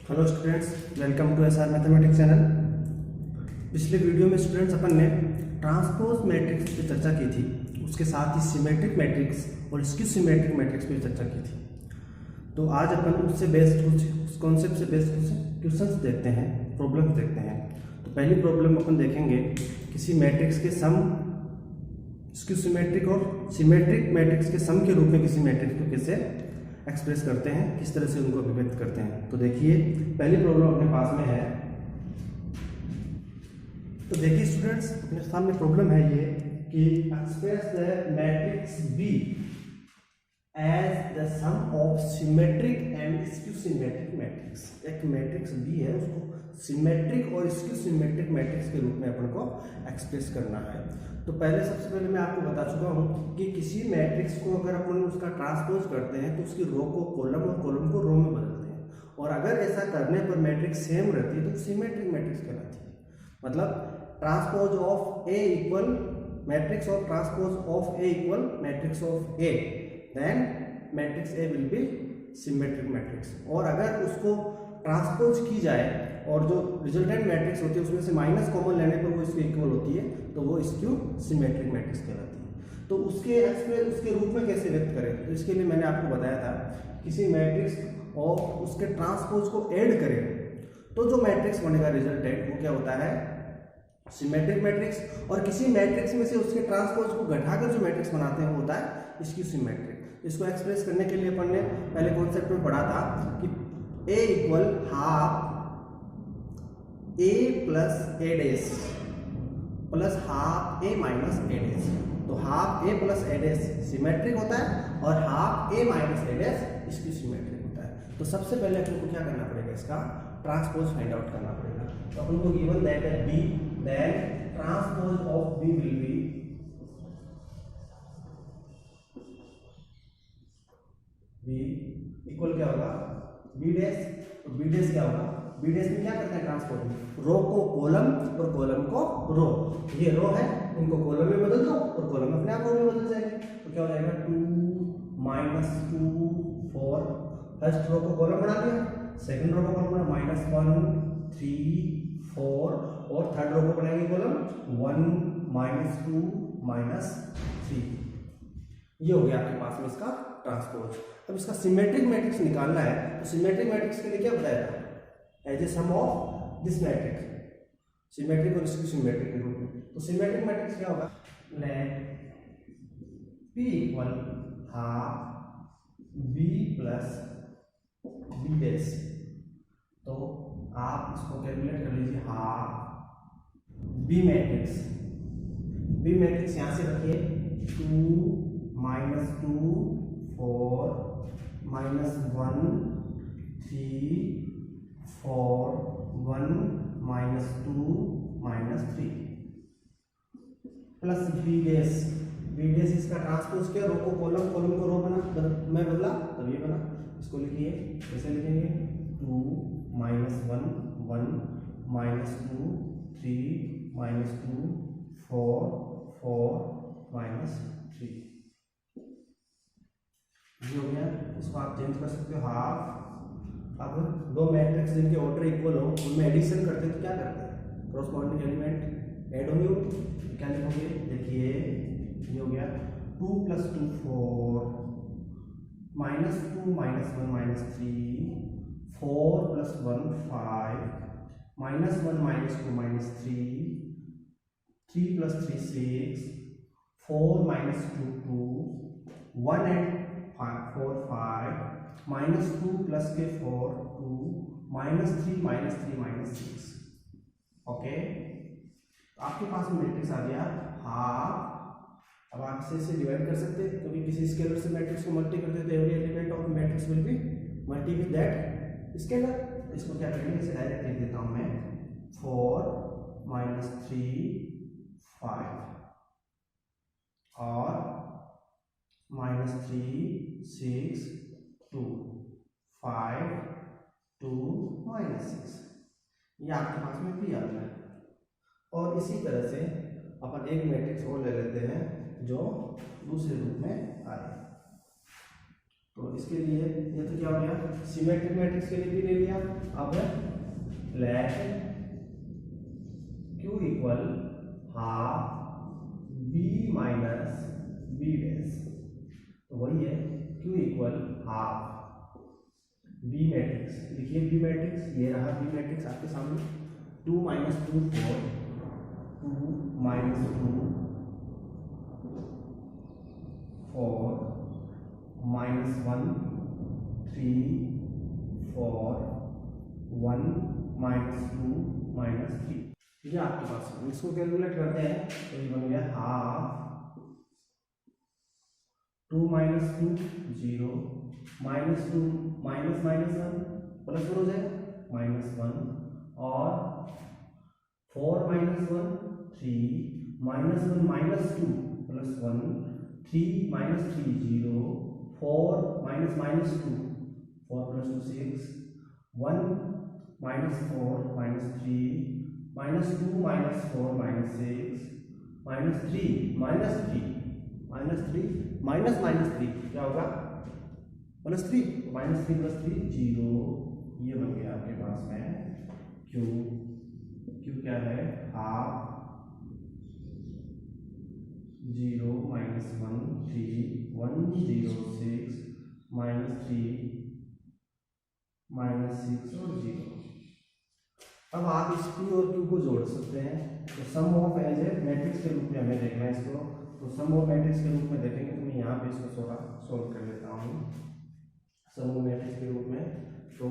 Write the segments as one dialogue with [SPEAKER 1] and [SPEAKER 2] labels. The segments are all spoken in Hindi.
[SPEAKER 1] Hello students, welcome to SR mathematics channel. पिछले वीडियो में स्टूडेंट्स अपन ने ट्रांसपोज मैट्रिक्स पे चर्चा की थी, उसके साथ ही सिमेट्रिक मैट्रिक्स और स्क्यू सिमेट्रिक मैट्रिक्स पे चर्चा की थी। तो आज अपन उससे बेस्ड कुछ उस कॉन्सेप्ट से बेस्ड कुछ क्वेश्चंस देखते हैं, प्रॉब्लम्स देखते हैं। तो पहली प्रॉब्लम अपन देखेंगे, किसी मैट्रिक्स के सम स्क्यू सिमेट्रिक और सिमेट्रिक मैट्रिक्स के सम के रूप में किसी मैट्रिक्स को कैसे एक्सप्रेस करते हैं, किस तरह से उनको अभिव्यक्त करते हैं। तो देखिए, पहली प्रॉब्लम अपने पास में है। तो देखिए स्टूडेंट्स, अपने सामने प्रॉब्लम है ये कि express the matrix B as the sum of symmetric and skew symmetric matrix. एक मैट्रिक्स बी है, उसको सिमेट्रिक और स्क्यू सिमेट्रिक मैट्रिक्स के रूप में अपन को एक्सप्रेस करना है। तो सबसे पहले मैं आपको बता चुका हूँ कि किसी मैट्रिक्स को अगर अपन उसका ट्रांसपोज करते हैं तो उसकी रो को कॉलम और कॉलम को रो में बदलते हैं, और अगर ऐसा करने पर मैट्रिक्स सेम रहती है तो सिमेट्रिक मैट्रिक्स कहलाती है। मतलब transpose of A equal matrix of transpose of A equal matrix of A, then matrix A will be symmetric matrix. और अगर उसको ट्रांसपोज की जाए और जो रिजल्टेंट मैट्रिक्स होती है उसमें से माइनस कॉमन लेने पर वो इसके इक्वल होती है, तो वो स्क्यू सिमेट्रिक मैट्रिक्स कहलाती है। तो उसके रूप में कैसे व्यक्त करें, तो इसके लिए मैंने आपको बताया था, किसी मैट्रिक्स और उसके ट्रांसपोज को ऐड करें तो जो मैट्रिक्स बनेगा रिजल्टेंट वो क्या होता है, सिमेट्रिक मैट्रिक्स। और किसी मैट्रिक्स में से उसके ट्रांसपोज को घटाकर जो मैट्रिक्स बनाते हैं वो होता है स्क्यू सिमेट्रिक। इसको एक्सप्रेस करने के लिए अपन ने पहले कॉन्सेप्ट में पढ़ा था कि ए इक्वल हाफ ए प्लस ए डेस प्लस हाफ ए माइनस ए डेस। तो हाफ ए प्लस ए डेस सिमेट्रिक होता है और हाफ ए माइनस ए डेस स्क्यू सिमेट्रिक होता है। तो सबसे पहले अपन को क्या करना पड़ेगा, इसका ट्रांसपोज फाइंड आउट करना पड़ेगा। तो अपन को गिवन दैट है B, then transpose of B will be B equal क्या होगा, बी डेस। तो बी डेस क्या होगा, बी डेस में क्या करते हैं ट्रांसपोज में, रो को कॉलम और कॉलम को रो। ये रो है, इनको कॉलम में बदल दो और कॉलम अपने आप रो में बदल जाएंगे। तो क्या हो जाएगा, 2 - 2 4। फर्स्ट रो को कॉलम बना दिया, सेकंड रो को कॉलम बना -1 3 4, और थर्ड रो को बनाएंगे कॉलम 1 - 2 -3। ये हो गया आपके पास में इसका ट्रांसपोज। अब इसका सिमेट्रिक मैट्रिक्स निकालना है, तो सिमेट्रिक मैट्रिक्स के लिए क्या बताया था, as a sum of this matrix, symmetric और स्क्यू सिमेट्रिक के रूप में। तो सिमेट्रिक मैट्रिक्स क्या होगा, let P equal half B plus B dash. तो आप इसको कैलकुलेट कर लीजिए, half B matrix, B matrix यहां से रखिए 2 - 2 4 -1 3 4 1 -2 -3 plus B dash. B dash इसका ट्रांसपोज किया, रो को कॉलम, कॉलम को रो बना, मैं बदला तब ये बना। इसको लिखिए, कैसे लिखेंगे, 2 - 1 1 -2 3 -2 4 4 -3। ये हो गया। इसको आप चेंज कर सकते हो, हाफ। अब दो मैट्रिक्स जिनके ऑर्डर इक्वल हो उनमें एडिशन करते हैं तो क्या करते हैं, कॉरस्पॉन्डिंग एलिमेंट ऐड होंगे, तो क्या लिखोगे, देखिए ये हो गया 2 + 2 4 -2 - 1 -3 4 + 1 5 -1 - 2 -3 3 + 3 6 4 - 2 2 1 and 4 5 -2 + के 4 2 -3 -3 -6। ओके, आपके पास में मैट्रिक्स आ गया हाफ। अब आप इसे डिवाइड कर सकते हैं, क्योंकि किसी स्केलर से मैट्रिक्स को मल्टी करते हैं तो every element of matrix will be multi with that scalar. इसको क्या करेंगे, इसे डायरेक्ट लिख देता हूं मैं, 4 -3 5 और -3 6 2 5 2 -6। ये आपके पास में भी आ गया। और इसी तरह से अपन एक मैट्रिक्स और ले लेते हैं जो दूसरे रूप में आए। तो इसके लिए ये तो क्या हो गया, सिमेट्रिक मैट्रिक्स के लिए भी ले लिया। अब let Q equal half B minus B dash, तो वही है Q equal half B matrix. लिखिए B मैट्रिक्स, ये रहा B मैट्रिक्स आपके सामने, 2 minus 2 4, 2 minus 2 4, minus 1 3 4, 1 minus 2 minus 3, ये आपके पास है। इसको कैलकुलेट करते हैं तो ये बन गया half 2 minus 2 0, minus 2 minus minus 1 plus 1 हो जाएगा माइनस 1, और 4 minus 1 3, minus 1 minus 2 plus 1, 3 minus 3 0, 4 minus minus 2 4 plus 2 6, 1 minus 4 minus 3, minus 2 minus 4 minus 6, minus 3 minus 3 minus 3 minus minus 3 क्या होगा प्लस 3, माइनस 3 प्लस 3 0, ये बन गया आपके पास में क्यू क्या है हाफ 0 माइनस 1 3 1 0 6 माइनस 3 माइनस 6 और 0। अब आप इस P और Q को जोड़ सकते हैं, तो सम ऑफ एज ए मैट्रिक्स के रूप में हमें देखना है इसको, तो सम ऑफ मैट्रिक्स के रूप में देखेंगे, तो मैं यहाँ पे इसको थोड़ा सॉल्व कर लेता हूँ सम ऑफ मैट्रिक्स के रूप में। तो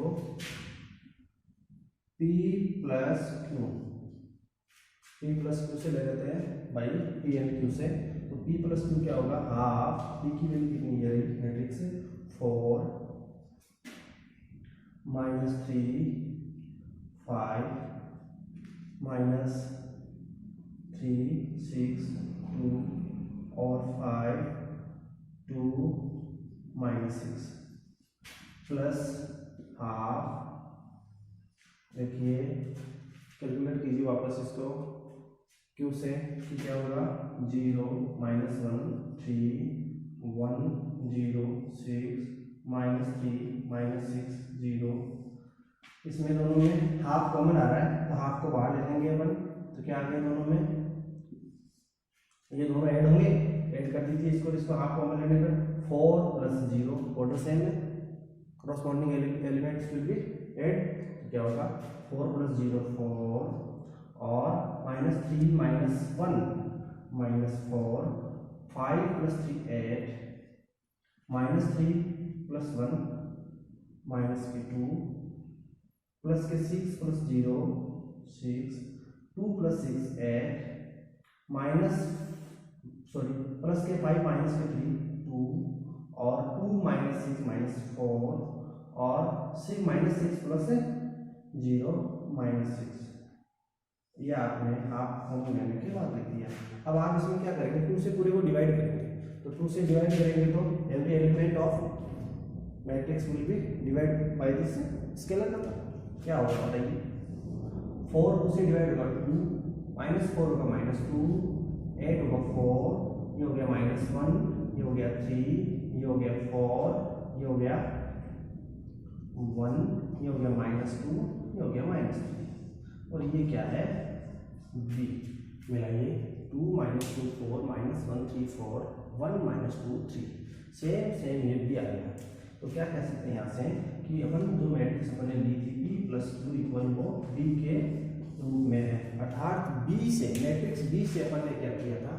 [SPEAKER 1] P प्लस Q से ले लेते हैं बाई P एंड Q से, तो P प्लस Q क्या होगा हाफ, P की वैल्यू कितनी है मैट्रिक्स 4 माइनस 3 5 माइनस 3 6 2 और 5 2 माइनस 6 प्लस हाफ, देखिए कैलकुलेट कीजिए वापस इसको Q से, क्या होगा 0 माइनस 1 3 1 0 6 माइनस 3 माइनस 6 0, इसमें दोनों में हाफ कॉमन आ रहा है तो हाफ को बाहर ले लेंगे अपन, तो क्या आ गया दोनों में, ये दोनों ऐड होंगे, ऐड कर दीजिए इसको, इसको हाफ कॉमन लेने पर 4 प्लस 0 ऑर्डर सेम है, corresponding elements will be add, तो क्या होगा 4 प्लस 0 4 और minus 3 minus 1 minus 4, 5 plus 3 8, minus 3 plus 1 minus के 2 प्लस के 6 प्लस 0 6, 2 प्लस 6 8, माइनस प्लस के 5 माइनस के 3 2 और 2 माइनस 6 माइनस 4 और 6 माइनस 6 प्लस 0 माइनस 6, ये आपने हाफ कॉमन लेने के बाद लिख दिया। अब आप इसमें क्या करेंगे 2 से पूरे को डिवाइड करेंगे, तो 2 से डिवाइड करेंगे तो every element of matrix will be divide by this scalar number, क्या होगा बताइए 4 2 से डिवाइड होगा 2, माइनस 4 होगा माइनस 2, 8 होगा 4, ये हो गया माइनस 1, ये हो गया 3, ये हो गया 4, ये हो गया 1, ये हो गया माइनस 2, ये हो गया माइनस 3, और ये क्या है b, मिलाइए 2 minus 2 4 minus 1 3 4 1 minus 2 3, same ये भी आ गया। तो क्या कह सकते हैं यहाँ से कि अपन जो मैट्रिक्स अपने ली थी P प्लस Q इक्वल वो B के रूप में है, अर्थात B से मैट्रिक्स B से अपन ने क्या किया था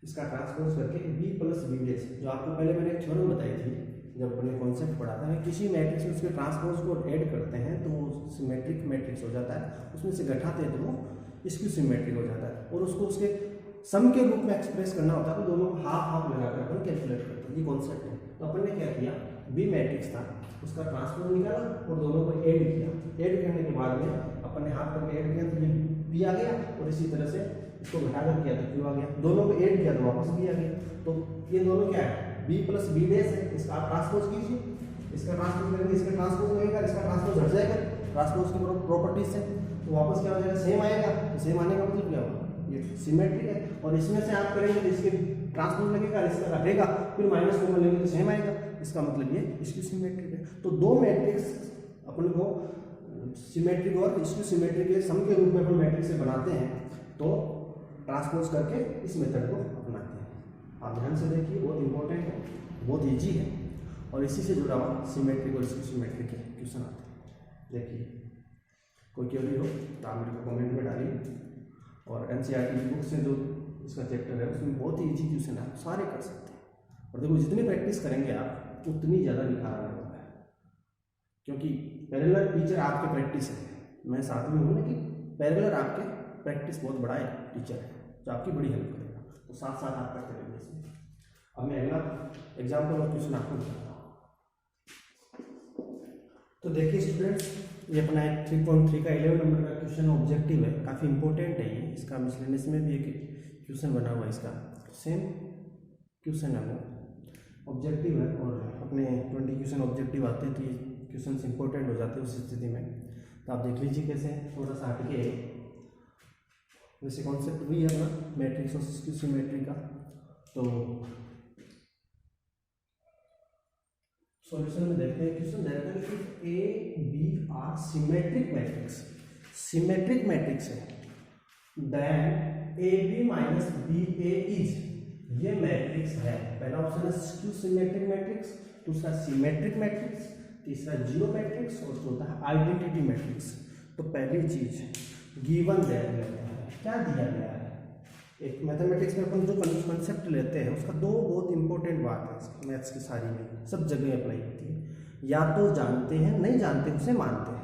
[SPEAKER 1] इसका ट्रांसपोज करके B प्लस B डैश, जो आपको पहले मैंने एक थ्योरम बताई थी जब अपने कॉन्सेप्ट पढ़ा था, किसी मैट्रिक्स में उसके ट्रांसपोज को ऐड करते हैं तो वो सिमेट्रिक मैट्रिक्स हो जाता है, उसमें से घटाते हैं तो वो स्क्यू सिमेट्रिक हो जाता है, और उसको उसके सम के रूप में एक्सप्रेस करना होता है तो दोनों हाफ हाफ लगाकर अपन कैलकुलेट करते हैं, ये कॉन्सेप्ट है। तो अपन ने क्या किया बी मैट्रिक्स था उसका ट्रांसपोज निकाला और दोनों को ऐड किया, ऐड करने के बाद में अपन ने हाफ करके ऐड किया तो ये बी आ गया, और इसी तरह से इसको घटाकर किया तो क्यू आ गया, दोनों को ऐड किया तो वापस बी आ गया। तो ये दोनों क्या है b प्लस बी डैश है, इसका आप ट्रांसपोज कीजिए, इसका ट्रांसपोज करेंगे, इसका ट्रांसपोज लगेगा, इसका ट्रांसपोज हट जाएगा ट्रांसपोज की प्रॉपर्टीज से, तो वापस क्या हो जाएगा सेम आएगा, तो सेम आने का मतलब क्या होगा ये सिमेट्रिक है, और इसमें से आप करेंगे तो इसके ट्रांसपोज लगेगा, इसका घटेगा, फिर माइनस कॉमन लेंगे तो सेम आएगा, इसका मतलब ये स्क्यू सिमेट्रिक है। तो दो मैट्रिक्स अपन को सिमेट्रिक और स्क्यू सिमेट्रिक के सम के रूप में अपन मैट्रिक्स से बनाते हैं, तो ट्रांसपोज करके इस मेथड को अपनाते हैं। आप ध्यान से देखिए, बहुत इंपॉर्टेंट है, बहुत ईजी है, और इसी से जुड़ा हुआ सिमेट्रिक और स्क्यू सिमेट्रिक के क्वेश्चन आते हैं। देखिए, कोई क्वेरी हो तो आप मेरे को कमेंट में डालिए, और एनसीईआरटी की बुक से जो इसका चैप्टर है उसमें बहुत ही ईजी क्वेश्चन है, आप सारे कर सकते हैं। और देखो, जितनी प्रैक्टिस करेंगे आप उतनी ज़्यादा निखार आने वाला है, क्योंकि पैरेलल टीचर आपके प्रैक्टिस है। मैं साथ में हूँ, लेकिन पैरेलल आपके प्रैक्टिस बहुत बड़ा है टीचर है, जो आपकी बड़ी हेल्प करेगा, तो साथ साथ आप करते रहेंगे इसमें। अब मैं अगला एग्जाम्पल और क्वेश्चन आपको बताता हूँ। तो देखिए स्टूडेंट्स, ये अपना एक 3.3 का 11 नंबर का क्वेश्चन ऑब्जेक्टिव है, काफ़ी इंपॉर्टेंट है ये। इसका मिसलेनियस में भी एक क्वेश्चन बना हुआ है, इसका सेम क्वेश्चन है, वो ऑब्जेक्टिव है, और अपने 20 क्वेश्चन ऑब्जेक्टिव आते हैं तो ये क्वेश्चन इंपॉर्टेंट हो जाते हैं उस स्थिति में। तो आप देख लीजिए कैसे, थोड़ा सा हटके, वैसे कॉन्सेप्ट भी है अपना मैट्रिक्स और स्क्यू सिमेट्री का। तो सॉल्यूशन में देखते हैं, क्वेश्चन देखते हैं कि A B are symmetric matrix, symmetric matrix है, then A B minus B A is, ये मैट्रिक्स है। पहला ऑप्शन है स्क्यू सिमेट्रिक मैट्रिक्स, दूसरा सिमेट्रिक मैट्रिक्स, तीसरा जियो मैट्रिक्स, और चौथा है आइडेंटिटी मैट्रिक्स। तो पहली चीज गिवन दैट लेते हैं, क्या दिया गया है। एक मैथमेटिक्स में अपन जो कंसेप्ट लेते हैं उसका दो बहुत इंपॉर्टेंट बात है, मैथ्स की सारी में सब जगह अप्लाई होती है। या तो जानते हैं, नहीं जानते उसे मानते हैं।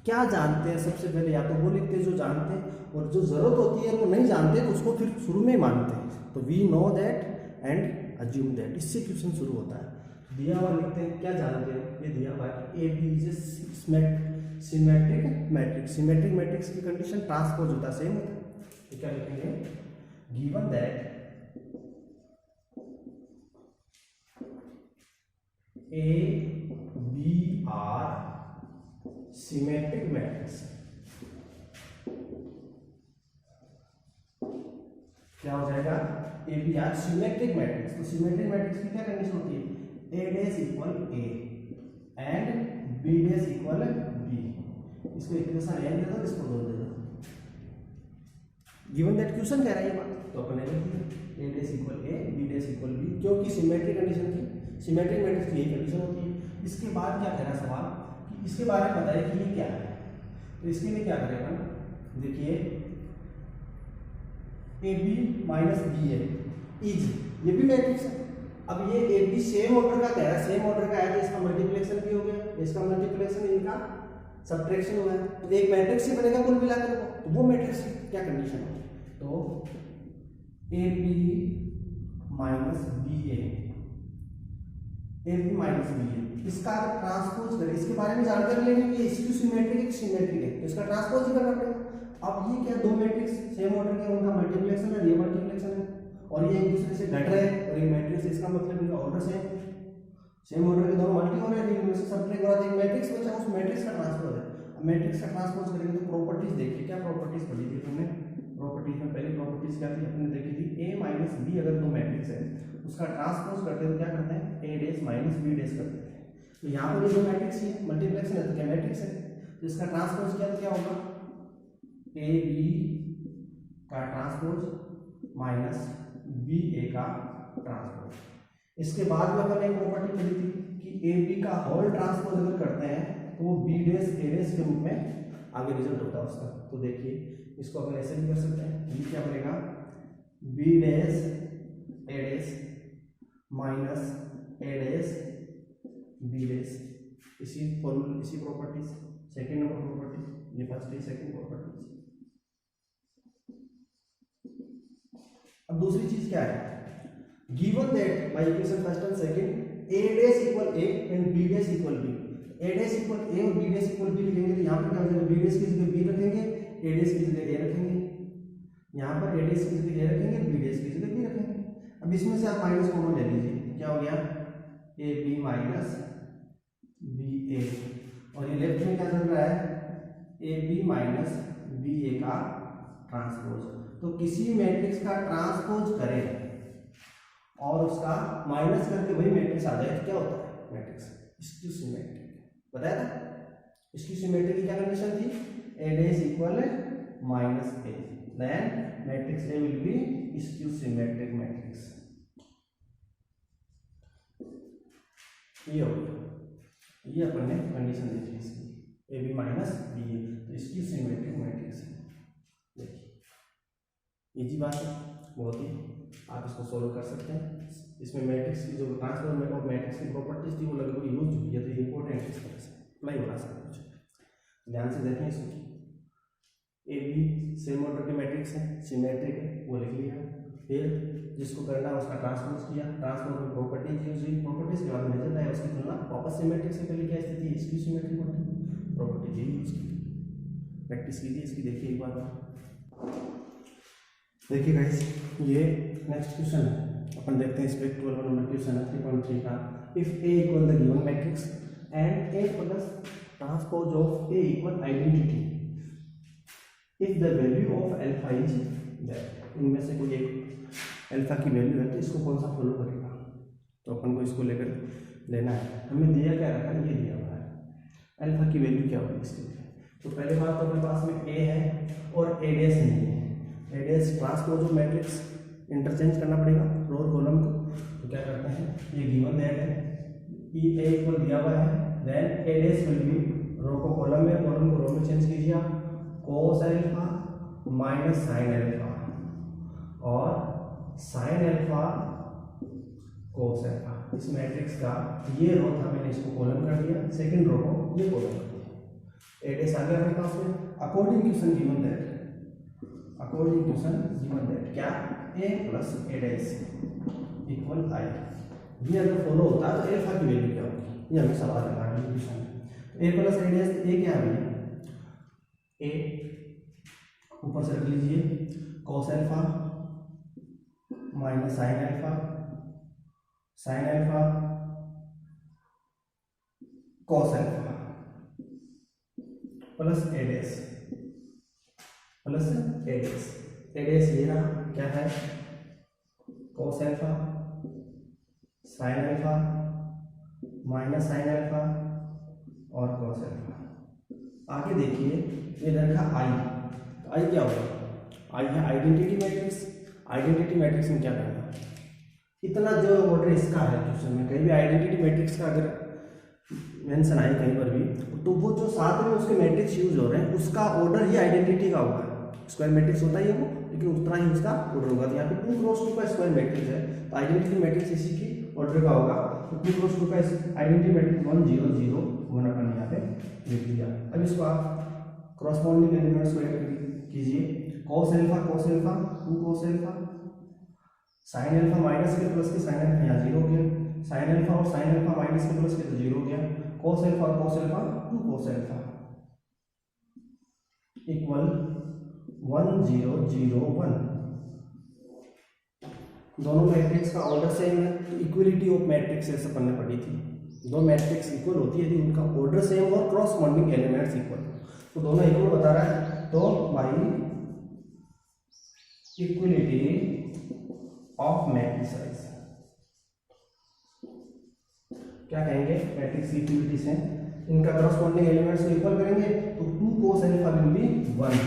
[SPEAKER 1] क्या जानते हैं, सबसे पहले या तो वो लिखते हैं जो जानते हैं, और जो जरूरत होती है वो नहीं जानते तो उसको फिर शुरू में ही मानते हैं। तो we know that and assume that, इससे क्वेश्चन शुरू होता है। दिया हुआ लिखते हैं, क्या जानते हैं, ये दिया हुआ है A B is symmetric matrix. Symmetric matrix की कंडीशन ट्रांसपोज होता है, सेम होता है। तो क्या लिखेंगे, given that A B are symmetric matrix, क्या हो जाएगा, A B are symmetric matrix. तो सिमेट्रिक मैट्रिक्स की क्या कंडीशन होती है, A dash equal A and B dash equal B. इसको इक्वेशन एन दे दो, इसको 2 दे दो। गिवन दैट क्वेश्चन कह रहा है ये बात, तो अपन ने लिख दिया ए डैश इक्वल ए, बी डैश इक्वल बी, क्योंकि सिमेट्रिक कंडीशन थी, सिमेट्रिक मैट्रिक्स की यही कंडीशन होती है। इसके बाद क्या कह रहा है सवाल, कि इसके बारे में बताइए कि ये क्या है। तो इसके लिए क्या करेगा, देखिए A B minus B A is, ये भी मैट्रिक्स है। अब ये ए बी सेम ऑर्डर का कह रहा है, सेम ऑर्डर का है, तो इसका मल्टीप्लिकेशन भी हो गया, इसका मल्टीप्लिकेशन, इनका सब्ट्रैक्शन हुआ है, तो एक मैट्रिक्स ही बनेगा कुल मिलाकर को। तो वो मैट्रिक्स की क्या कंडीशन है, तो A B minus B A B minus B A, इसका ट्रांसपोज करें, इसके बारे में जानकारी लेंगे कि स्क्यू सिमेट्रिक एक सिमेट्रिक है, तो इसका ट्रांसपोज ही करना पड़ेगा। अब ये क्या, दो मैट्रिक्स सेम ऑर्डर के, उनका मल्टीप्लिकेशन है, ये मल्टीप्लिकेशन है, और ये एक दूसरे से घट रहे हैं, और ये मैट्रिक्स, इसका मतलब इनका ऑर्डर सेम ऑर्डर के दोनों मल्टी हो रहे हैं, इनमें से सब्ट्रैक्ट हो रहा है, एक मैट्रिक्स बचा, उस मैट्रिक्स का ट्रांसपोज है। अब मैट्रिक्स का ट्रांसपोज करेंगे तो प्रॉपर्टीज देखिए, क्या प्रॉपर्टीज पढ़ी थी हमने, प्रॉपर्टीज में पहली प्रॉपर्टीज क्या थी, अपने देखी थी, ए माइनस बी अगर दो मैट्रिक्स है उसका ट्रांसपोज करते हैं तो क्या करते हैं, ए डैश माइनस बी डैश करते हैं। तो यहाँ पर ये दो मैट्रिक्स है, मल्टीप्लिकेशन है तो क्या मैट्रिक्स है, तो इसका ट्रांसपोज किया तो क्या होगा, ए बी का ट्रांसपोज माइनस बी ए का ट्रांसपोज। इसके बाद में अपन एक प्रॉपर्टी पढ़ी थी कि ए बी का होल ट्रांसपोज अगर करते हैं तो वो बी डैश ए डैश के रूप में आगे रिजल्ट होता है उसका। तो देखिए इसको अपन ऐसे भी कर सकते हैं, ये क्या बनेगा, B dash A dash minus A dash B dash, इसी फॉर्मूला, इसी प्रॉपर्टीज, सेकंड नंबर प्रॉपर्टी, ये फर्स्ट है, सेकंड प्रॉपर्टीज। अब दूसरी चीज क्या है, given that by equation first and second A dash equal A and B dash equal B, A dash equal A और बी डैश इक्वल बी लिखेंगे तो यहाँ पर क्या हो जाएगा, बी डैश की जगह बी रखेंगे, ए डैश की जगह ए रखेंगे, यहाँ पर ए डैश की जगह ए रखेंगे, बी डैश की जगह बी रखेंगे। अब इसमें से आप माइनस कॉमन ले लीजिए, क्या हो गया, ए बी माइनस बी ए, और ये लेफ्ट में क्या चल रहा है, ए बी माइनस बी ए का ट्रांसपोज। तो किसी मैट्रिक्स का ट्रांसपोज करें और उसका माइनस करके वही मैट्रिक्स आ जाए तो क्या होता है मैट्रिक्स स्क्यू सिमेट्रिक। बताया था स्क्यू सिमेट्रिक की क्या कंडीशन थी, A dash equal minus A, then matrix A will be skew symmetric matrix. ये हो गया, ये अपन ने कंडीशन देखी इसकी, A B minus B A, तो स्क्यू सिमेट्रिक मैट्रिक्स है। देखिए इजी बात है बहुत ही, आप इसको सोल्व कर सकते हैं। इसमें मैट्रिक्स की जो ट्रांसफर ऑफ मैट्रिक्स की प्रॉपर्टीज थी वो लगभग यूज हुई है, तो इंपॉर्टेंट इस तरह से अप्लाई हो रहा सब कुछ। ध्यान से देखें इसको, ए बी सेम ऑर्डर के मैट्रिक्स है, सिमेट्रिक है, वो लिख लिया। फिर जिसको करना है उसका ट्रांसपोज किया, ट्रांसपोज में प्रॉपर्टीज यूज हुई, प्रॉपर्टीज के बाद रिजल्ट आया, उसकी तुलना वापस सिमेट्रिक से पहले क्या स्थिति है स्क्यू सिमेट्रिक होती है, प्रॉपर्टीज ये यूज की। प्रैक्टिस कीजिए इसकी, देखिए एक बार। देखिए गाइस ये नेक्स्ट क्वेश्चन है, अपन देखते हैं इस पे 12 नंबर क्वेश्चन है 3.3 का। If A equal the given matrix and A plus transpose of A equal identity, if the value of alpha is that, इनमें से कोई एक अल्फा की वैल्यू है तो इसको कौन सा फॉलो करेगा, तो अपन को इसको लेकर लेना है। हमें दिया क्या रखा है, ये दिया हुआ है, अल्फा की वैल्यू क्या होगी इसके लिए। तो पहले बात तो अपने पास में ए है और ए डैश नहीं है, A dash transpose of matrix interchange करना पड़ेगा रो और कॉलम को। तो क्या करते हैं, ये गिवन दैट है ई ए इक्वल दिया हुआ है, then A dash will be row को कॉलम में, कॉलम को रो में चेंज कीजिए आप, कोस अल्फा माइनस साइन अल्फा और साइन अल्फा कोस अल्फा। इस मैट्रिक्स का ये रो था, मैंने इसको कॉलम कर दिया, सेकंड रो को ये कॉलम कर दिया। ए डैश आ गया अपने पास में, according question given that, according question given that क्या, ए प्लस ए डैश इक्वल आई, ये अगर फॉलो होता है तो अल्फा की वैल्यू क्या होगी, ये हमें सवाल लगा रही है question. A plus A dash, A क्या है भैया, ए ऊपर से रख लीजिए cos alpha minus sine alpha, sine alpha cos alpha plus A dash, plus A dash, A dash ये रहा क्या है, cos alpha sine alpha minus sine alpha और कोस अल्फा। आगे देखिए इधर का आई, तो आई क्या होगा, आई है आइडेंटिटी मैट्रिक्स। आइडेंटिटी मैट्रिक्स में क्या करना, इतना जो ऑर्डर इसका है क्वेश्चन में, कहीं भी आइडेंटिटी मैट्रिक्स का अगर मेंशन आए कहीं पर भी, तो वो जो साथ में उसके मैट्रिक्स यूज हो रहे हैं उसका ऑर्डर ही आइडेंटिटी का होगा। स्क्वायर मैट्रिक्स होता ही है वो, लेकिन उतना ही उसका ऑर्डर होगा। तो यहाँ पे 2 क्रॉस 2 का स्क्वायर मैट्रिक्स है, तो आइडेंटिटी मैट्रिक्स इसी की ऑर्डर का होगा। तो 2 क्रॉस 2 का आइडेंटिटी मैट्रिक्स 1 0 0 1 अपन यहाँ पे लिख दिया। अब इसको आप क्रॉसपोंडिंग एलिमेंट्स को ऐड कीजिए, cos alpha 2 cos alpha, sin alpha minus के प्लस के sin अल्फा यहाँ 0 हो गया, sin अल्फा और sin अल्फा माइनस के प्लस के तो 0 हो गया, cos अल्फा और cos alpha 2 cos alpha equal 1 0 0 1। दोनों मैट्रिक्स का ऑर्डर सेम है, तो इक्वलिटी ऑफ मैट्रिक्स अपन ने पढ़ी थी, दो मैट्रिक्स इक्वल होती है यदि उनका ऑर्डर सेम और क्रॉसपोंडिंग एलिमेंट्स इक्वल। तो दोनों इक्वल बता रहा है, तो भाई इक्वलिटी ऑफ मैट्रिसेस क्या कहेंगे, मैट्रिक्स की इक्वलिटी से इनका करस्पॉन्डिंग एलिमेंट्स को इक्वल करेंगे, तो 2 cos alpha will be 1,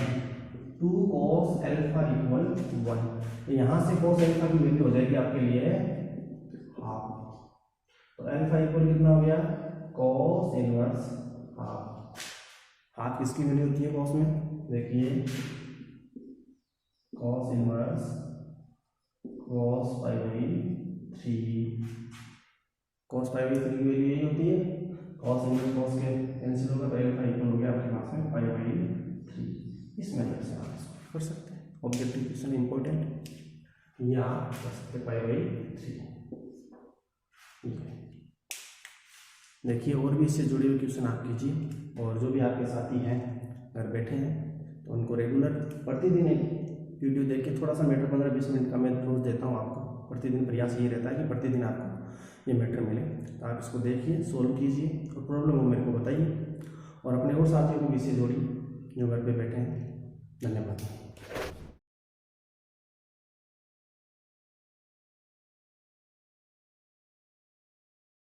[SPEAKER 1] 2 cos alpha equal 1। तो यहाँ से cos अल्फा की वैल्यू हो जाएगी आपके लिए हाफ, तो अल्फा इक्वल कितना हो गया, cos इनवर्स हाफ। हाफ किसकी वैल्यू होती है cos में, देखिए cos inverse cos pi by 3, cos pi by 3 की वैल्यू यही होती है, cos इनवर्स cos के कैंसिल होगा तो अल्फा इक्वल हो गया आपके पास में पाई बाई 3। इस मेथड से आप इसको कर सकते हैं, ऑब्जेक्टिव क्वेश्चन इंपॉर्टेंट, या कर सकते पाई बाई 3। देखिए और भी इससे जुड़े हुए क्वेश्चन आप कीजिए, और जो भी आपके साथी हैं घर बैठे हैं तो उनको रेगुलर प्रतिदिन एक वीडियो देख के थोड़ा सा मैटर 15-20 मिनट का मैं रोज देता हूँ आपको। प्रतिदिन प्रयास ये रहता है कि प्रतिदिन आपको ये मैटर मिले, तो आप इसको देखिए, सोल्व कीजिए और प्रॉब्लम हो मेरे को बताइए, और अपने और साथियों को भी इससे जोड़िए जो घर पे बैठे हैं। धन्यवाद।